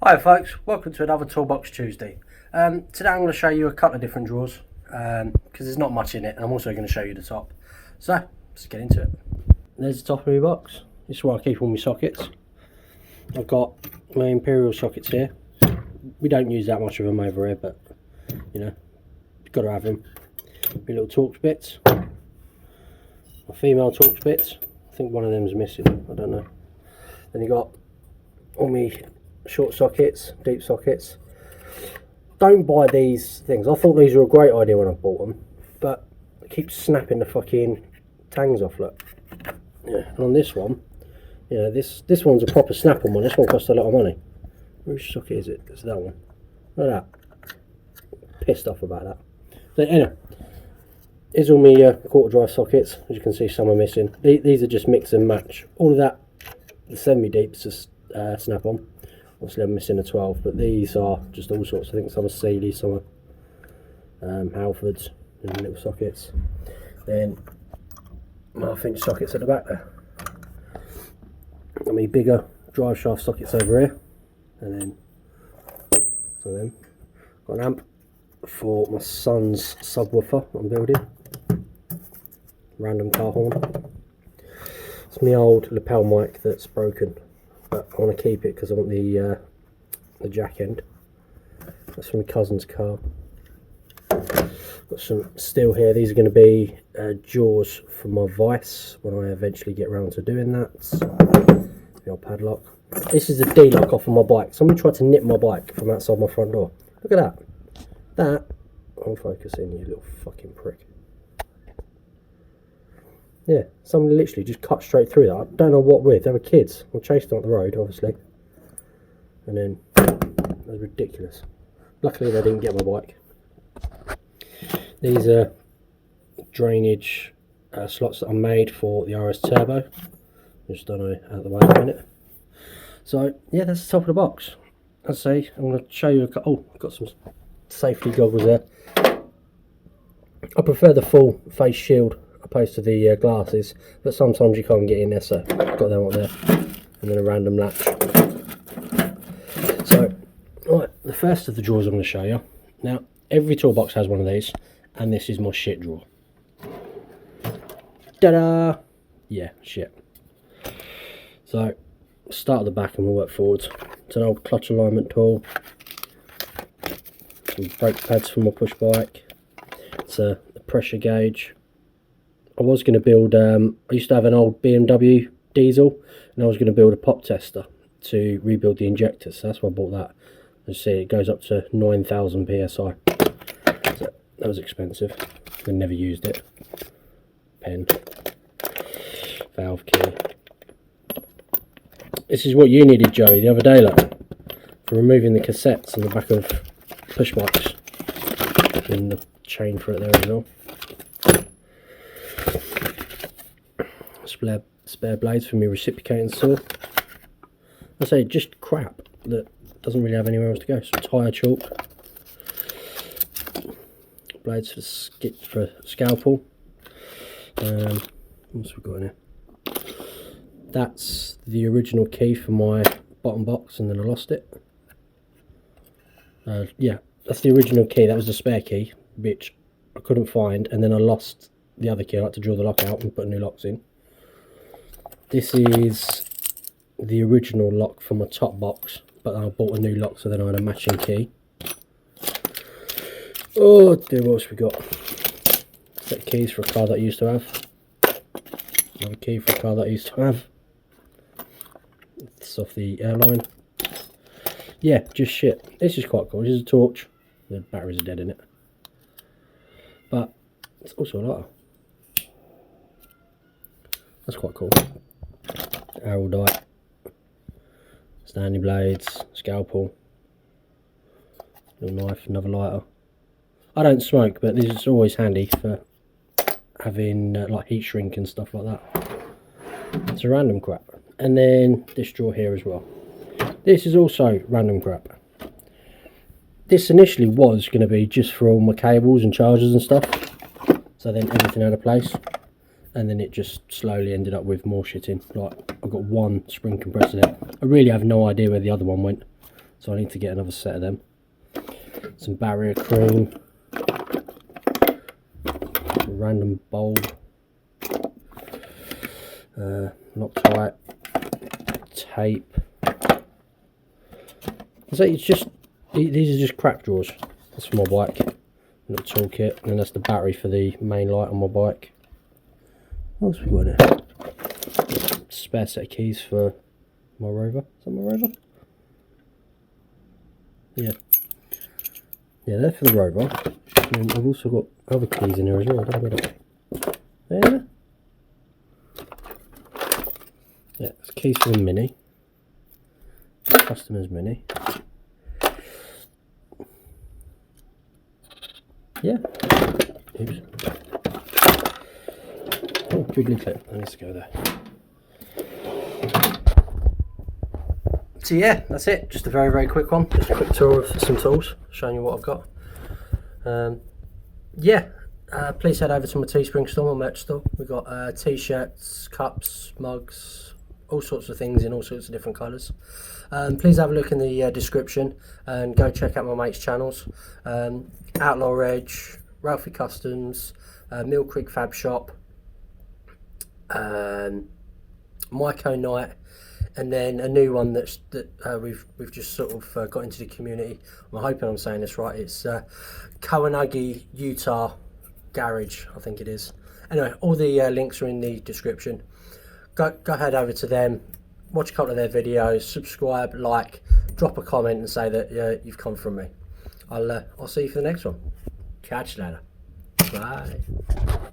Hi folks, welcome to another Toolbox Tuesday. Today I'm going to show you a couple of different drawers because there's not much in it, and I'm also going to show you the top. So let's get into it. There's the top of my box. This is where I keep all my sockets. I've got my Imperial sockets here. We don't use that much of them over here, but you know, you've got to have them. My little Torx bits, my female Torx bits. I think one of them's missing, I don't know. Then you got all my short sockets, deep sockets. Don't buy these things. I thought these were a great idea when I bought them, but they keep snapping the fucking tangs off. Look, yeah. And on this one, you know, this one's a proper snap-on one. This one costs a lot of money. Which socket is it? It's that one. Look at that. Pissed off about that. So anyway, here's all my quarter drive sockets. As you can see, some are missing. These are just mix and match. All of that, the semi-deeps, just snap-on. Obviously I'm missing a 12, but these are just all sorts. I think some are Sealy, some are Halfords in little sockets. Then my half-inch sockets at the back there. Got me bigger drive shaft sockets over here, and then some of them. Got an amp for my son's subwoofer that I'm building. Random car horn. It's my old lapel mic that's broken, but I want to keep it because I want the jack end. That's from my cousin's car. Got some steel here. These are going to be jaws for my vise when I eventually get around to doing that. The old padlock. This is the D-lock off of my bike. Somebody tried to nip my bike from outside my front door. Look at that. That. I'll focus in, you little fucking prick. Yeah, somebody literally just cut straight through that. I don't know what with. They were kids. I chased them up the road, obviously. And then, that was ridiculous. Luckily, they didn't get my bike. These are drainage slots that I made for the RS Turbo. Just don't know out of the way in a minute. So, yeah, that's the top of the box. As I say, I'm going to show you a couple. Oh, I've got some safety goggles there. I prefer the full face shield opposed to the glasses, but sometimes you can't get in there, so I've got them up there, and then a random latch. So, right, the first of the drawers I'm going to show you. Now, every toolbox has one of these, and this is my shit drawer. Ta-da! Yeah, shit. So, start at the back and we'll work forwards. It's an old clutch alignment tool, some brake pads for my push bike. It's a pressure gauge. I was going to build, I used to have an old BMW diesel, and I was going to build a pop tester to rebuild the injectors, so that's why I bought that. As you see, it goes up to 9,000 psi, so that was expensive. I never used it. Pen, valve key. This is what you needed, Joey, the other day, look, for removing the cassettes on the back of push bikes, and the chain for it there as well. Spare blades for me reciprocating saw. I say just crap that doesn't really have anywhere else to go. Some tyre chalk, blades for scalpel. What's we got in here? That's the original key for my bottom box, and then I lost it. Yeah, that's the original key. That was the spare key, which I couldn't find, and then I lost the other key. I had to draw the lock out and put new locks in. This is the original lock for my top box, but I bought a new lock, so then I had a matching key. Oh dear, what else we got? Set of keys for a car that I used to have. Another key for a car that I used to have. It's off the airline. Yeah, just shit. This is quite cool. This is a torch. The batteries are dead in it. But it's also a lighter. That's quite cool. Araldite, standing blades, scalpel, little knife, another lighter. I don't smoke, but this is always handy for having like heat shrink and stuff like that. It's a random crap. And then this drawer here as well. This is also random crap. This initially was going to be just for all my cables and chargers and stuff, so then everything out of place. And then it just slowly ended up with more shit in. Like, I've got one spring compressor there. I really have no idea where the other one went. so I need to get another set of them. Some barrier cream, a random bulb, Loctite, tape. So it's just, these are just crap drawers. That's for my bike. Little toolkit, and then that's the battery for the main light on my bike. What else we got in here? Spare set of keys for my rover. Is that my rover? Yeah. Yeah, they're for the rover. And then I've also got other keys in here as well. Don't get it. There. Yeah, it's keys for the Mini. Customer's Mini. Yeah. Oops. Oh, jiggly clip. Let's go there. So yeah, that's it. Just a very, very quick one. Just a quick tour of some tools, showing you what I've got. Yeah, please head over to my Teespring store, my merch store. We've got t-shirts, cups, mugs, all sorts of things in all sorts of different colours. Please have a look in the description and go check out my mates' channels. Outlaw Edge, Ralfy Customs, Mill Creek Fab Shop, Myco Knight, and then a new one that we've just sort of got into the community. I'm hoping I'm saying this right. It's Kawanagi Utah Garage, I think it is. Anyway, all the links are in the description. Go head over to them, watch a couple of their videos, subscribe, like, drop a comment, and say that you've come from me. I'll see you for the next one. Catch you later. Bye.